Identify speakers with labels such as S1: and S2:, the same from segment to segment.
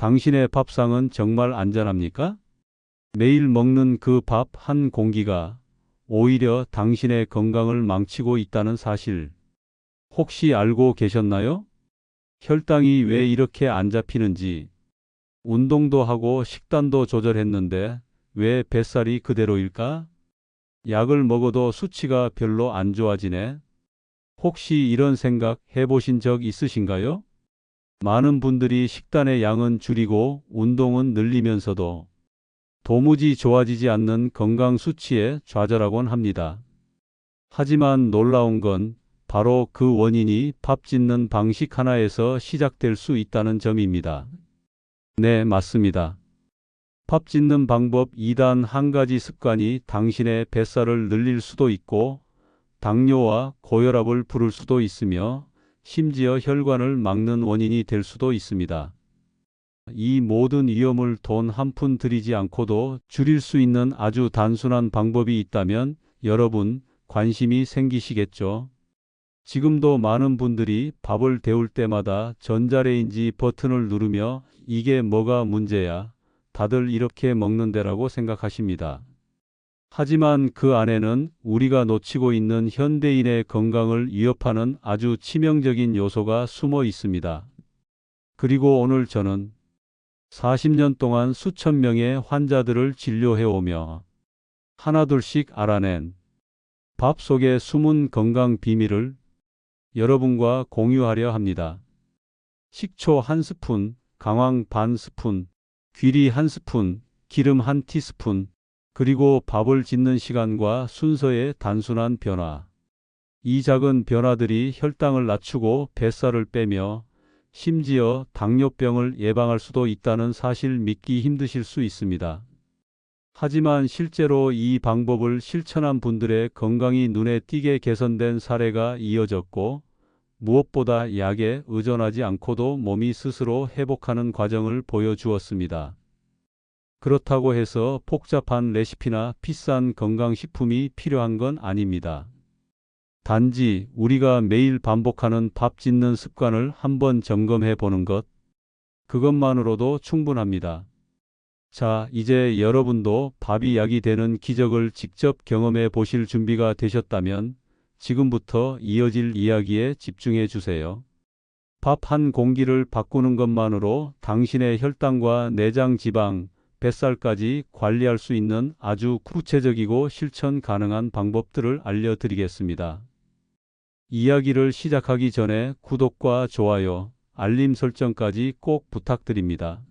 S1: 당신의 밥상은 정말 안전합니까? 매일 먹는 그 밥 한 공기가 오히려 당신의 건강을 망치고 있다는 사실 혹시 알고 계셨나요? 혈당이 왜 이렇게 안 잡히는지, 운동도 하고 식단도 조절했는데 왜 뱃살이 그대로일까? 약을 먹어도 수치가 별로 안 좋아지네. 혹시 이런 생각 해보신 적 있으신가요? 많은 분들이 식단의 양은 줄이고 운동은 늘리면서도 도무지 좋아지지 않는 건강 수치에 좌절하곤 합니다. 하지만 놀라운 건 바로 그 원인이 밥 짓는 방식 하나에서 시작될 수 있다는 점입니다. 네, 맞습니다. 밥 짓는 방법 2단 한 가지 습관이 당신의 뱃살을 늘릴 수도 있고 당뇨와 고혈압을 부를 수도 있으며 심지어 혈관을 막는 원인이 될 수도 있습니다. 이 모든 위험을 돈 한 푼 들이지 않고도 줄일 수 있는 아주 단순한 방법이 있다면 여러분 관심이 생기시겠죠? 지금도 많은 분들이 밥을 데울 때마다 전자레인지 버튼을 누르며 이게 뭐가 문제야? 다들 이렇게 먹는데라고 생각하십니다. 하지만 그 안에는 우리가 놓치고 있는 현대인의 건강을 위협하는 아주 치명적인 요소가 숨어 있습니다. 그리고 오늘 저는 40년 동안 수천 명의 환자들을 진료해오며 하나둘씩 알아낸 밥 속의 숨은 건강 비밀을 여러분과 공유하려 합니다. 식초 한 스푼, 강황 반 스푼, 귀리 한 스푼, 기름 한 티스푼, 그리고 밥을 짓는 시간과 순서의 단순한 변화. 이 작은 변화들이 혈당을 낮추고 뱃살을 빼며 심지어 당뇨병을 예방할 수도 있다는 사실 믿기 힘드실 수 있습니다. 하지만 실제로 이 방법을 실천한 분들의 건강이 눈에 띄게 개선된 사례가 이어졌고 무엇보다 약에 의존하지 않고도 몸이 스스로 회복하는 과정을 보여주었습니다. 그렇다고 해서 복잡한 레시피나 비싼 건강식품이 필요한 건 아닙니다. 단지 우리가 매일 반복하는 밥 짓는 습관을 한번 점검해 보는 것, 그것만으로도 충분합니다. 자, 이제 여러분도 밥이 약이 되는 기적을 직접 경험해 보실 준비가 되셨다면 지금부터 이어질 이야기에 집중해 주세요. 밥 한 공기를 바꾸는 것만으로 당신의 혈당과 내장 지방, 뱃살까지 관리할 수 있는 아주 구체적이고 실천 가능한 방법들을 알려드리겠습니다. 이야기를 시작하기 전에 구독과 좋아요, 알림 설정까지 꼭 부탁드립니다.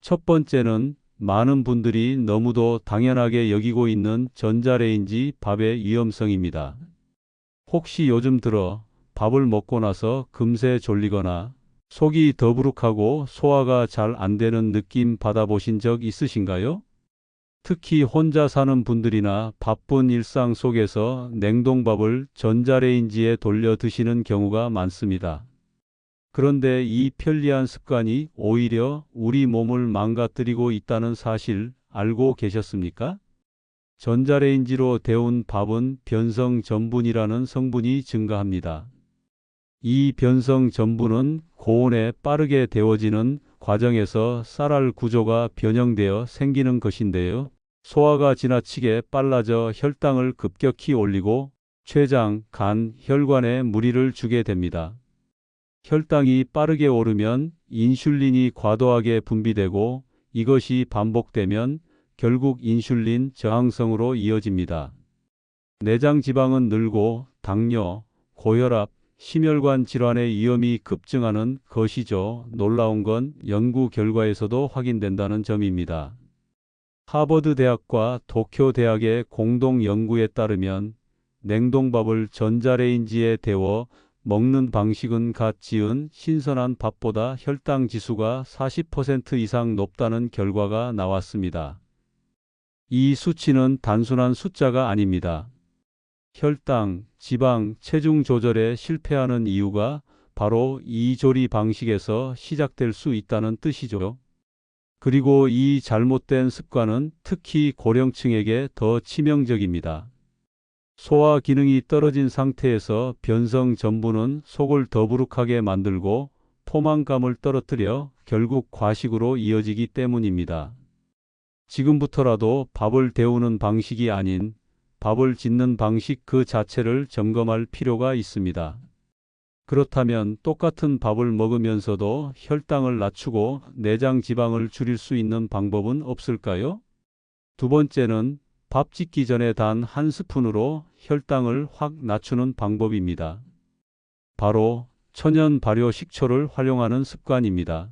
S1: 첫 번째는 많은 분들이 너무도 당연하게 여기고 있는 전자레인지 밥의 위험성입니다. 혹시 요즘 들어 밥을 먹고 나서 금세 졸리거나 속이 더부룩하고 소화가 잘 안 되는 느낌 받아보신 적 있으신가요? 특히 혼자 사는 분들이나 바쁜 일상 속에서 냉동밥을 전자레인지에 돌려 드시는 경우가 많습니다. 그런데 이 편리한 습관이 오히려 우리 몸을 망가뜨리고 있다는 사실 알고 계셨습니까? 전자레인지로 데운 밥은 변성 전분이라는 성분이 증가합니다. 이 변성 전분은 고온에 빠르게 데워지는 과정에서 쌀알 구조가 변형되어 생기는 것인데요. 소화가 지나치게 빨라져 혈당을 급격히 올리고 췌장, 간, 혈관에 무리를 주게 됩니다. 혈당이 빠르게 오르면 인슐린이 과도하게 분비되고 이것이 반복되면 결국 인슐린 저항성으로 이어집니다. 내장 지방은 늘고 당뇨, 고혈압, 심혈관 질환의 위험이 급증하는 것이죠. 놀라운 건 연구 결과에서도 확인된다는 점입니다. 하버드 대학과 도쿄 대학의 공동 연구에 따르면 냉동밥을 전자레인지에 데워 먹는 방식은 갓 지은 신선한 밥보다 혈당 지수가 40% 이상 높다는 결과가 나왔습니다. 이 수치는 단순한 숫자가 아닙니다. 혈당, 지방, 체중 조절에 실패하는 이유가 바로 이 조리 방식에서 시작될 수 있다는 뜻이죠. 그리고 이 잘못된 습관은 특히 고령층에게 더 치명적입니다. 소화 기능이 떨어진 상태에서 변성 전분은 속을 더부룩하게 만들고 포만감을 떨어뜨려 결국 과식으로 이어지기 때문입니다. 지금부터라도 밥을 데우는 방식이 아닌 밥을 짓는 방식 그 자체를 점검할 필요가 있습니다. 그렇다면 똑같은 밥을 먹으면서도 혈당을 낮추고 내장 지방을 줄일 수 있는 방법은 없을까요? 두 번째는 밥 짓기 전에 단 한 스푼으로 혈당을 확 낮추는 방법입니다. 바로 천연 발효 식초를 활용하는 습관입니다.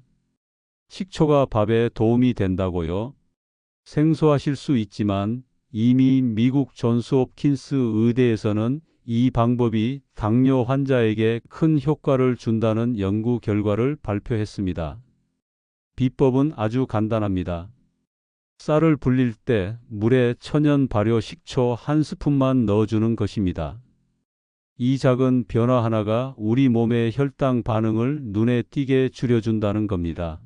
S1: 식초가 밥에 도움이 된다고요? 생소하실 수 있지만 이미 미국 존스 홉킨스 의대에서는 이 방법이 당뇨 환자에게 큰 효과를 준다는 연구 결과를 발표했습니다. 비법은 아주 간단합니다. 쌀을 불릴 때 물에 천연 발효 식초 한 스푼만 넣어주는 것입니다. 이 작은 변화 하나가 우리 몸의 혈당 반응을 눈에 띄게 줄여준다는 겁니다.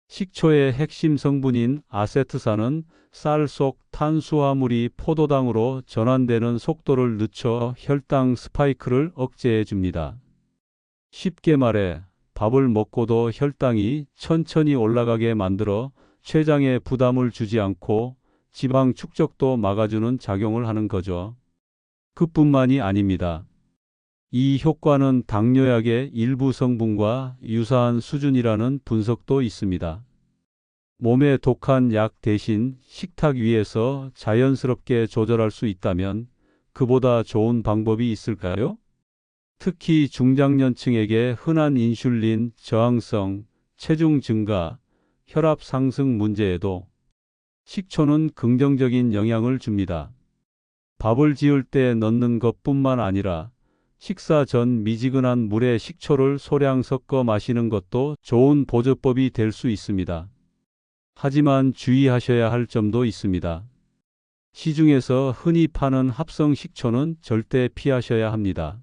S1: 식초의 핵심 성분인 아세트산은 쌀 속 탄수화물이 포도당으로 전환되는 속도를 늦춰 혈당 스파이크를 억제해 줍니다. 쉽게 말해 밥을 먹고도 혈당이 천천히 올라가게 만들어 췌장에 부담을 주지 않고 지방 축적도 막아주는 작용을 하는 거죠. 그뿐만이 아닙니다. 이 효과는 당뇨약의 일부 성분과 유사한 수준이라는 분석도 있습니다. 몸에 독한 약 대신 식탁 위에서 자연스럽게 조절할 수 있다면 그보다 좋은 방법이 있을까요? 특히 중장년층에게 흔한 인슐린 저항성, 체중 증가, 혈압 상승 문제에도 식초는 긍정적인 영향을 줍니다. 밥을 지을 때 넣는 것뿐만 아니라 식사 전 미지근한 물에 식초를 소량 섞어 마시는 것도 좋은 보조법이 될 수 있습니다. 하지만 주의하셔야 할 점도 있습니다. 시중에서 흔히 파는 합성 식초는 절대 피하셔야 합니다.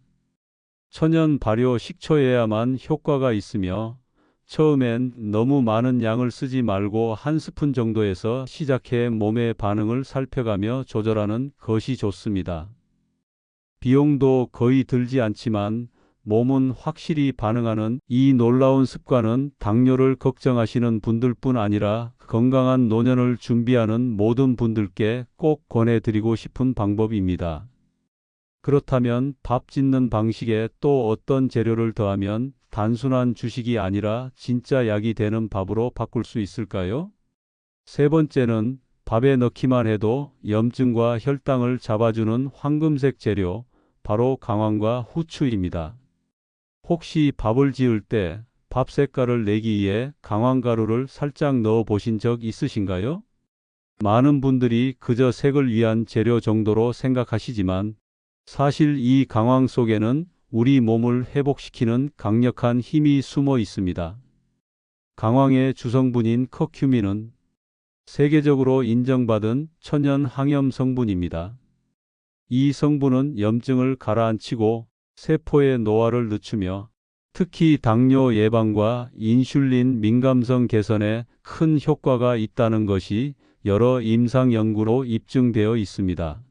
S1: 천연 발효 식초여야만 효과가 있으며 처음엔 너무 많은 양을 쓰지 말고 한 스푼 정도에서 시작해 몸의 반응을 살펴가며 조절하는 것이 좋습니다. 비용도 거의 들지 않지만 몸은 확실히 반응하는 이 놀라운 습관은 당뇨를 걱정하시는 분들뿐 아니라 건강한 노년을 준비하는 모든 분들께 꼭 권해드리고 싶은 방법입니다. 그렇다면 밥 짓는 방식에 또 어떤 재료를 더하면 단순한 주식이 아니라 진짜 약이 되는 밥으로 바꿀 수 있을까요? 세 번째는 밥에 넣기만 해도 염증과 혈당을 잡아주는 황금색 재료, 바로 강황과 후추입니다. 혹시 밥을 지을 때 밥 색깔을 내기 위해 강황가루를 살짝 넣어 보신 적 있으신가요? 많은 분들이 그저 색을 위한 재료 정도로 생각하시지만 사실 이 강황 속에는 우리 몸을 회복시키는 강력한 힘이 숨어 있습니다. 강황의 주성분인 커큐민은 세계적으로 인정받은 천연 항염 성분입니다. 이 성분은 염증을 가라앉히고 세포의 노화를 늦추며 특히 당뇨 예방과 인슐린 민감성 개선에 큰 효과가 있다는 것이 여러 임상 연구로 입증되어 있습니다.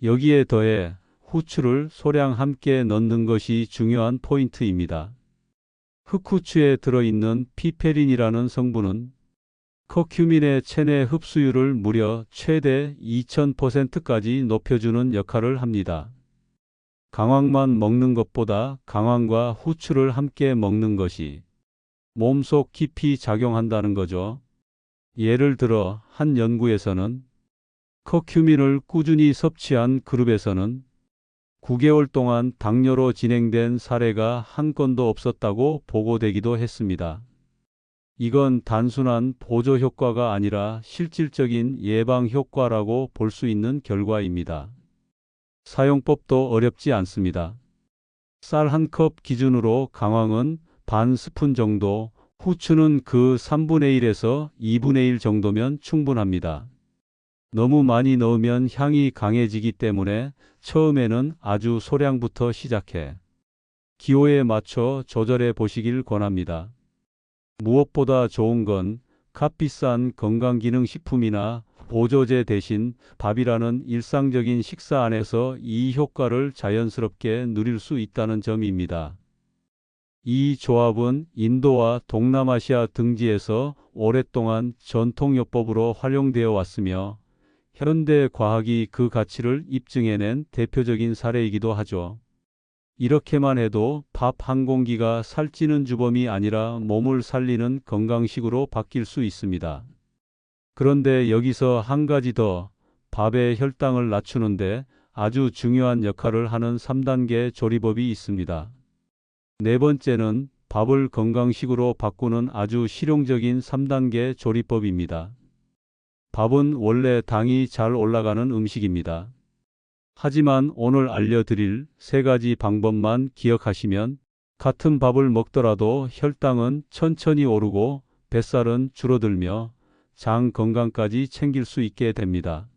S1: 여기에 더해 후추를 소량 함께 넣는 것이 중요한 포인트입니다. 흑후추에 들어있는 피페린이라는 성분은 커큐민의 체내 흡수율을 무려 최대 2000%까지 높여주는 역할을 합니다. 강황만 먹는 것보다 강황과 후추를 함께 먹는 것이 몸속 깊이 작용한다는 거죠. 예를 들어 한 연구에서는 커큐민을 꾸준히 섭취한 그룹에서는 9개월 동안 당뇨로 진행된 사례가 한 건도 없었다고 보고되기도 했습니다. 이건 단순한 보조 효과가 아니라 실질적인 예방 효과라고 볼 수 있는 결과입니다. 사용법도 어렵지 않습니다. 쌀 한 컵 기준으로 강황은 반 스푼 정도, 후추는 그 3분의 1에서 2분의 1 정도면 충분합니다. 너무 많이 넣으면 향이 강해지기 때문에 처음에는 아주 소량부터 시작해 기호에 맞춰 조절해 보시길 권합니다. 무엇보다 좋은 건 값비싼 건강기능식품이나 보조제 대신 밥이라는 일상적인 식사 안에서 이 효과를 자연스럽게 누릴 수 있다는 점입니다. 이 조합은 인도와 동남아시아 등지에서 오랫동안 전통요법으로 활용되어 왔으며 현대 과학이 그 가치를 입증해낸 대표적인 사례이기도 하죠. 이렇게만 해도 밥 한 공기가 살찌는 주범이 아니라 몸을 살리는 건강식으로 바뀔 수 있습니다. 그런데 여기서 한 가지 더, 밥의 혈당을 낮추는데 아주 중요한 역할을 하는 3단계 조리법이 있습니다. 네 번째는 밥을 건강식으로 바꾸는 아주 실용적인 3단계 조리법입니다. 밥은 원래 당이 잘 올라가는 음식입니다. 하지만 오늘 알려드릴 세 가지 방법만 기억하시면 같은 밥을 먹더라도 혈당은 천천히 오르고 뱃살은 줄어들며 장 건강까지 챙길 수 있게 됩니다.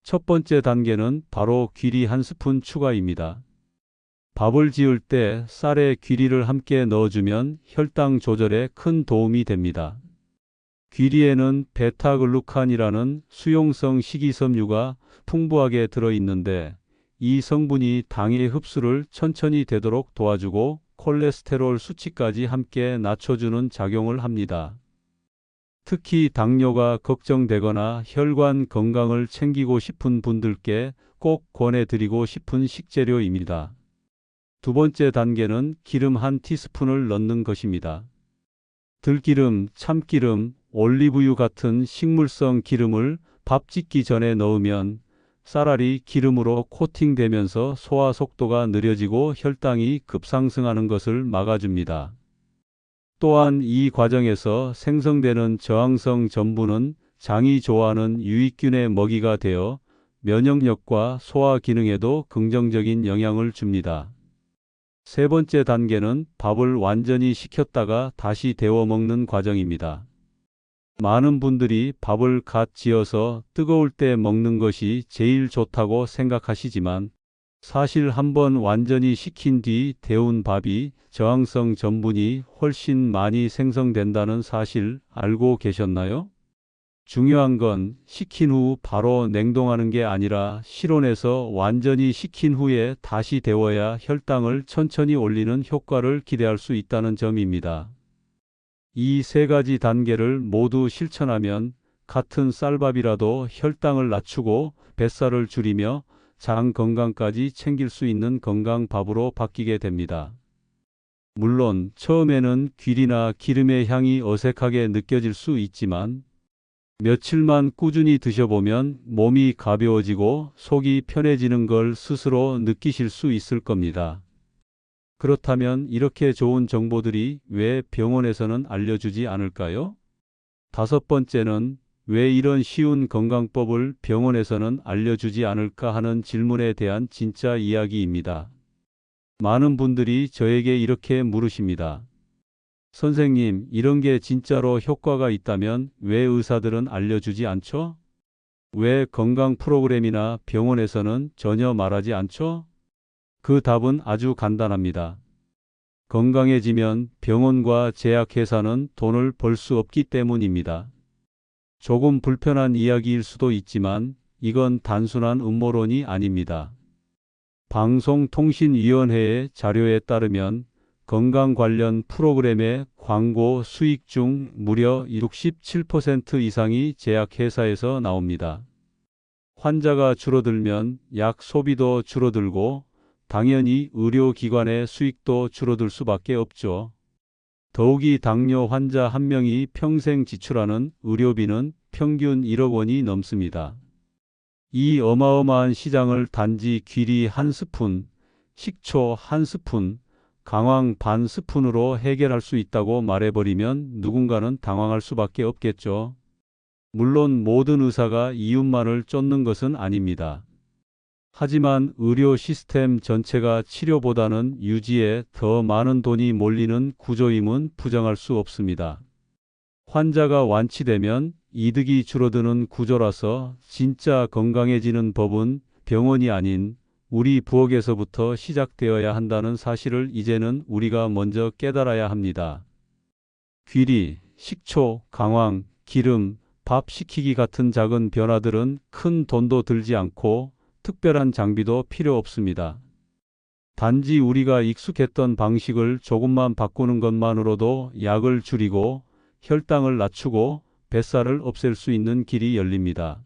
S1: 첫 번째 단계는 바로 귀리 한 스푼 추가입니다. 밥을 지을 때 쌀에 귀리를 함께 넣어주면 혈당 조절에 큰 도움이 됩니다. 귀리에는 베타글루칸이라는 수용성 식이섬유가 풍부하게 들어있는데 이 성분이 당의 흡수를 천천히 되도록 도와주고 콜레스테롤 수치까지 함께 낮춰주는 작용을 합니다. 특히 당뇨가 걱정되거나 혈관 건강을 챙기고 싶은 분들께 꼭 권해드리고 싶은 식재료입니다. 두 번째 단계는 기름 한 티스푼을 넣는 것입니다. 들기름, 참기름, 올리브유 같은 식물성 기름을 밥 짓기 전에 넣으면 쌀알이 기름으로 코팅되면서 소화 속도가 느려지고 혈당이 급상승하는 것을 막아줍니다. 또한 이 과정에서 생성되는 저항성 전분은 장이 좋아하는 유익균의 먹이가 되어 면역력과 소화 기능에도 긍정적인 영향을 줍니다. 세 번째 단계는 밥을 완전히 식혔다가 다시 데워 먹는 과정입니다. 많은 분들이 밥을 갓 지어서 뜨거울 때 먹는 것이 제일 좋다고 생각하시지만 사실 한번 완전히 식힌 뒤 데운 밥이 저항성 전분이 훨씬 많이 생성된다는 사실 알고 계셨나요? 중요한 건 식힌 후 바로 냉동하는 게 아니라 실온에서 완전히 식힌 후에 다시 데워야 혈당을 천천히 올리는 효과를 기대할 수 있다는 점입니다. 이 세 가지 단계를 모두 실천하면 같은 쌀밥이라도 혈당을 낮추고 뱃살을 줄이며 장 건강까지 챙길 수 있는 건강밥으로 바뀌게 됩니다. 물론 처음에는 귀리나 기름의 향이 어색하게 느껴질 수 있지만 며칠만 꾸준히 드셔보면 몸이 가벼워지고 속이 편해지는 걸 스스로 느끼실 수 있을 겁니다. 그렇다면 이렇게 좋은 정보들이 왜 병원에서는 알려주지 않을까요? 다섯 번째는 왜 이런 쉬운 건강법을 병원에서는 알려주지 않을까 하는 질문에 대한 진짜 이야기입니다. 많은 분들이 저에게 이렇게 물으십니다. 선생님, 이런 게 진짜로 효과가 있다면 왜 의사들은 알려주지 않죠? 왜 건강 프로그램이나 병원에서는 전혀 말하지 않죠? 그 답은 아주 간단합니다. 건강해지면 병원과 제약회사는 돈을 벌 수 없기 때문입니다. 조금 불편한 이야기일 수도 있지만 이건 단순한 음모론이 아닙니다. 방송통신위원회의 자료에 따르면 건강 관련 프로그램의 광고 수익 중 무려 67% 이상이 제약회사에서 나옵니다. 환자가 줄어들면 약 소비도 줄어들고 당연히 의료기관의 수익도 줄어들 수밖에 없죠. 더욱이 당뇨 환자 한 명이 평생 지출하는 의료비는 평균 1억 원이 넘습니다. 이 어마어마한 시장을 단지 귀리 한 스푼, 식초 한 스푼, 강황 반 스푼으로 해결할 수 있다고 말해버리면 누군가는 당황할 수밖에 없겠죠. 물론 모든 의사가 이윤만을 쫓는 것은 아닙니다. 하지만 의료 시스템 전체가 치료보다는 유지에 더 많은 돈이 몰리는 구조임은 부정할 수 없습니다. 환자가 완치되면 이득이 줄어드는 구조라서 진짜 건강해지는 법은 병원이 아닌 우리 부엌에서부터 시작되어야 한다는 사실을 이제는 우리가 먼저 깨달아야 합니다. 귀리, 식초, 강황, 기름, 밥 식히기 같은 작은 변화들은 큰 돈도 들지 않고 특별한 장비도 필요 없습니다. 단지 우리가 익숙했던 방식을 조금만 바꾸는 것만으로도 약을 줄이고 혈당을 낮추고 뱃살을 없앨 수 있는 길이 열립니다.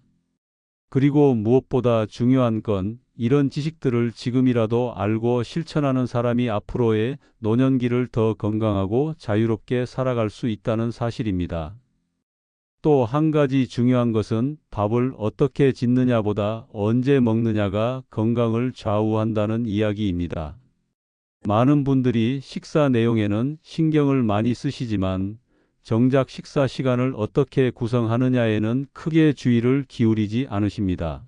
S1: 그리고 무엇보다 중요한 건 이런 지식들을 지금이라도 알고 실천하는 사람이 앞으로의 노년기를 더 건강하고 자유롭게 살아갈 수 있다는 사실입니다. 또 한 가지 중요한 것은 밥을 어떻게 짓느냐보다 언제 먹느냐가 건강을 좌우한다는 이야기입니다. 많은 분들이 식사 내용에는 신경을 많이 쓰시지만 정작 식사 시간을 어떻게 구성하느냐에는 크게 주의를 기울이지 않으십니다.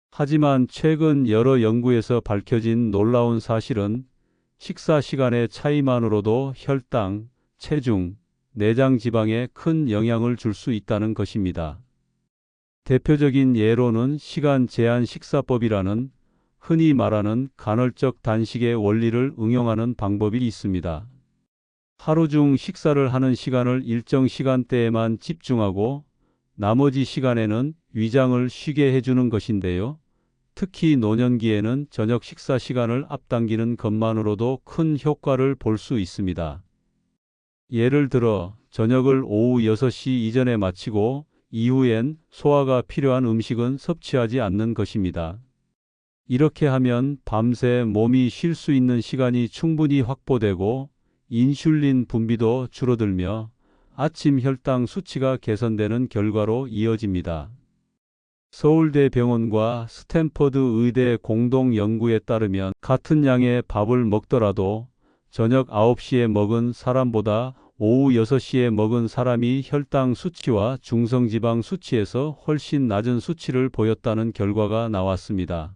S1: 하지만 최근 여러 연구에서 밝혀진 놀라운 사실은 식사 시간의 차이만으로도 혈당, 체중, 내장 지방에 큰 영향을 줄 수 있다는 것입니다. 대표적인 예로는 시간 제한 식사법이라는 흔히 말하는 간헐적 단식의 원리를 응용하는 방법이 있습니다. 하루 중 식사를 하는 시간을 일정 시간대에만 집중하고 나머지 시간에는 위장을 쉬게 해주는 것인데요. 특히 노년기에는 저녁 식사 시간을 앞당기는 것만으로도 큰 효과를 볼 수 있습니다. 예를 들어 저녁을 오후 6시 이전에 마치고 이후엔 소화가 필요한 음식은 섭취하지 않는 것입니다. 이렇게 하면 밤새 몸이 쉴 수 있는 시간이 충분히 확보되고 인슐린 분비도 줄어들며 아침 혈당 수치가 개선되는 결과로 이어집니다. 서울대병원과 스탠퍼드 의대 공동 연구에 따르면 같은 양의 밥을 먹더라도 저녁 9시에 먹은 사람보다 오후 6시에 먹은 사람이 혈당 수치와 중성지방 수치에서 훨씬 낮은 수치를 보였다는 결과가 나왔습니다.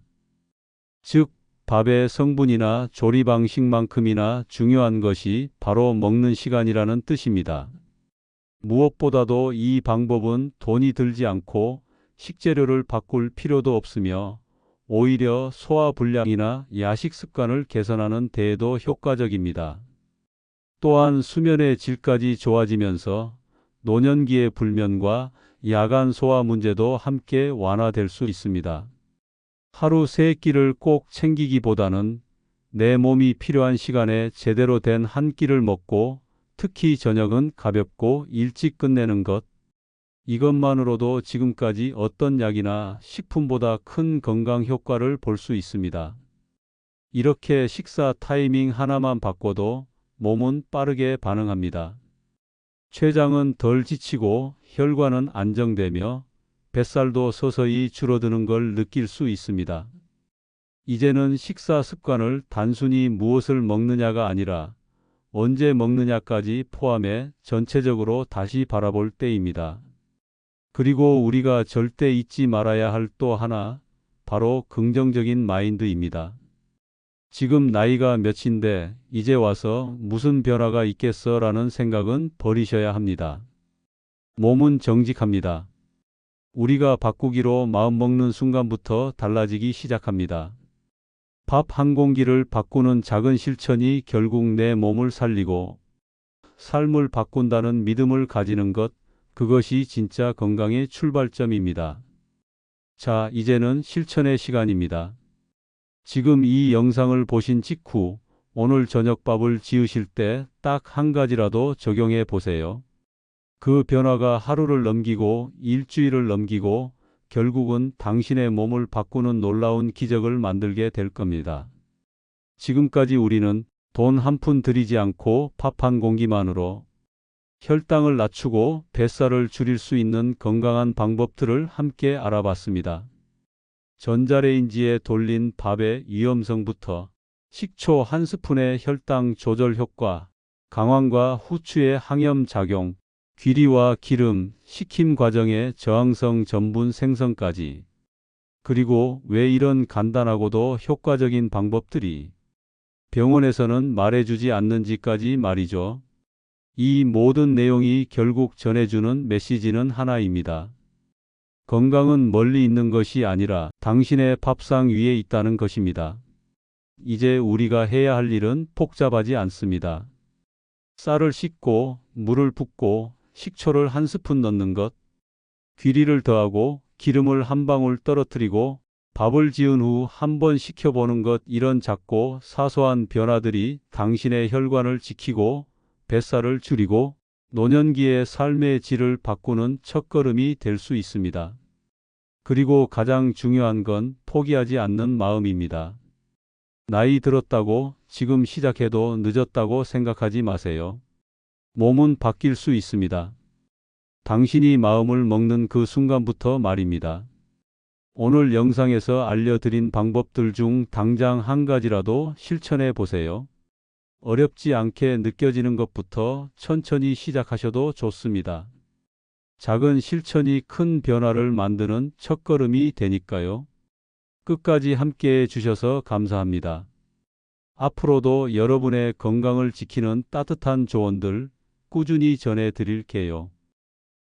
S1: 즉, 밥의 성분이나 조리 방식만큼이나 중요한 것이 바로 먹는 시간이라는 뜻입니다. 무엇보다도 이 방법은 돈이 들지 않고 식재료를 바꿀 필요도 없으며 오히려 소화불량이나 야식 습관을 개선하는 데에도 효과적입니다. 또한 수면의 질까지 좋아지면서 노년기의 불면과 야간 소화 문제도 함께 완화될 수 있습니다. 하루 3끼를 꼭 챙기기보다는 내 몸이 필요한 시간에 제대로 된 한 끼를 먹고 특히 저녁은 가볍고 일찍 끝내는 것. 이것만으로도 지금까지 어떤 약이나 식품보다 큰 건강 효과를 볼 수 있습니다. 이렇게 식사 타이밍 하나만 바꿔도 몸은 빠르게 반응합니다. 췌장은 덜 지치고 혈관은 안정되며 뱃살도 서서히 줄어드는 걸 느낄 수 있습니다. 이제는 식사 습관을 단순히 무엇을 먹느냐가 아니라 언제 먹느냐까지 포함해 전체적으로 다시 바라볼 때입니다. 그리고 우리가 절대 잊지 말아야 할 또 하나, 바로 긍정적인 마인드입니다. 지금 나이가 몇인데 이제 와서 무슨 변화가 있겠어 라는 생각은 버리셔야 합니다. 몸은 정직합니다. 우리가 바꾸기로 마음먹는 순간부터 달라지기 시작합니다. 밥 한 공기를 바꾸는 작은 실천이 결국 내 몸을 살리고 삶을 바꾼다는 믿음을 가지는 것, 그것이 진짜 건강의 출발점입니다. 자, 이제는 실천의 시간입니다. 지금 이 영상을 보신 직후 오늘 저녁밥을 지으실 때 딱 한 가지라도 적용해 보세요. 그 변화가 하루를 넘기고 일주일을 넘기고 결국은 당신의 몸을 바꾸는 놀라운 기적을 만들게 될 겁니다. 지금까지 우리는 돈 한 푼 들이지 않고 밥 한 공기만으로 혈당을 낮추고 뱃살을 줄일 수 있는 건강한 방법들을 함께 알아봤습니다. 전자레인지에 돌린 밥의 위험성부터 식초 한 스푼의 혈당 조절 효과, 강황과 후추의 항염 작용, 귀리와 기름, 식힘 과정의 저항성 전분 생성까지. 그리고 왜 이런 간단하고도 효과적인 방법들이 병원에서는 말해주지 않는지까지 말이죠. 이 모든 내용이 결국 전해주는 메시지는 하나입니다. 건강은 멀리 있는 것이 아니라 당신의 밥상 위에 있다는 것입니다. 이제 우리가 해야 할 일은 복잡하지 않습니다. 쌀을 씻고 물을 붓고 식초를 한 스푼 넣는 것, 귀리를 더하고 기름을 한 방울 떨어뜨리고 밥을 지은 후 한번 식혀보는 것, 이런 작고 사소한 변화들이 당신의 혈관을 지키고 뱃살을 줄이고 노년기의 삶의 질을 바꾸는 첫걸음이 될 수 있습니다. 그리고 가장 중요한 건 포기하지 않는 마음입니다. 나이 들었다고 지금 시작해도 늦었다고 생각하지 마세요. 몸은 바뀔 수 있습니다. 당신이 마음을 먹는 그 순간부터 말입니다. 오늘 영상에서 알려드린 방법들 중 당장 한 가지라도 실천해 보세요. 어렵지 않게 느껴지는 것부터 천천히 시작하셔도 좋습니다. 작은 실천이 큰 변화를 만드는 첫걸음이 되니까요. 끝까지 함께해 주셔서 감사합니다. 앞으로도 여러분의 건강을 지키는 따뜻한 조언들 꾸준히 전해 드릴게요.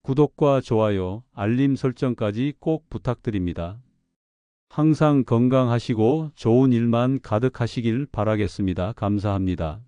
S1: 구독과 좋아요, 알림 설정까지 꼭 부탁드립니다. 항상 건강하시고 좋은 일만 가득하시길 바라겠습니다. 감사합니다.